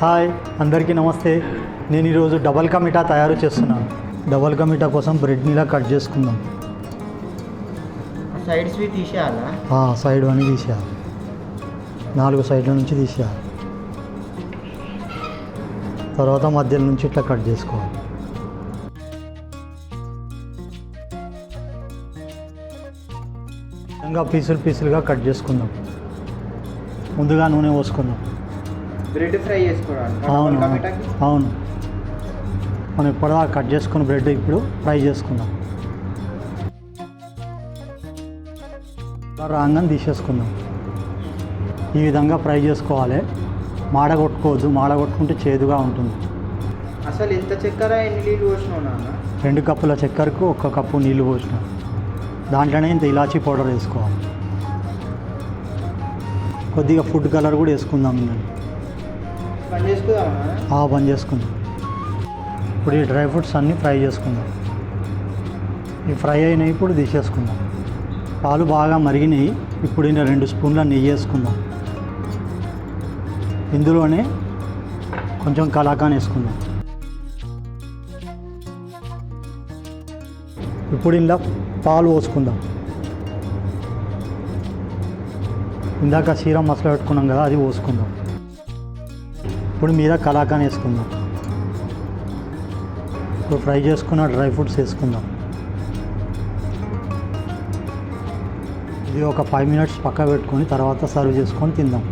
Hi అందరికీ నమస్తే. నేను ఈరోజు డబల్ కా మీఠా తయారు చేస్తున్నాను. డబల్ కా మీఠా కోసం బ్రెడ్ని ఇలా కట్ చేసుకుందాం. సైడ్స్ తీసేయాలా? సైడ్ అని తీసేయాలి, 4 సైడ్ల నుంచి తీసేయాలి. తర్వాత మధ్యలో నుంచి ఇట్లా కట్ చేసుకోవాలి. ఇంకా పీసులుగా కట్ చేసుకుందాం. ముందుగా నూనె పోసుకుందాం. బ్రెడ్ ఫ్రై చేసుకోవడానికి. అవును మనం ఇప్పటిదాకా కట్ చేసుకున్న బ్రెడ్ ఇప్పుడు ఫ్రై చేసుకుందాం. రాగానే తీసేసుకుందాం. ఈ విధంగా ఫ్రై చేసుకోవాలి. మాడగొట్టుకోవద్దు, మాడగొట్టుకుంటే చేదుగా ఉంటుంది. అసలు ఎంత చక్కెర ఎన్ని నీళ్ళు పోసినా? 2 కప్పుల చక్కెరకు 1 కప్పు నీళ్ళు పోసిన. దాంట్లోనే ఇంత ఇలాచీ పౌడర్ వేసుకోవాలి. కొద్దిగా ఫుడ్ కలర్ కూడా వేసుకుందాం. బంద్ చేసుకుందామా? బంద్ చేసుకుందాం. ఇప్పుడు ఈ డ్రై ఫ్రూట్స్ అన్నీ ఫ్రై చేసుకుందాం. ఈ ఫ్రై అయినాయి, ఇప్పుడు తీసేసుకుందాం. పాలు బాగా మరిగినాయి. ఇప్పుడు ఈయన 2 స్పూన్ల నెయ్యి వేసుకుందాం. ఇందులోనే కొంచెం కలాకాన్ వేసుకుందాం. ఇప్పుడు ఇలా పాలు పోసుకుందాం. ఇందాక సీరం మసాలా పెట్టుకున్నాం కదా, అది పోసుకుందాం. ఇప్పుడు మీద కలాకాన్ వేసుకుందాం. ఇప్పుడు ఫ్రై చేసుకున్న డ్రై ఫ్రూట్స్ వేసుకుందాం. ఇది ఒక 5 మినిట్స్ పక్క పెట్టుకొని తర్వాత సర్వ్ చేసుకొని తిందాం.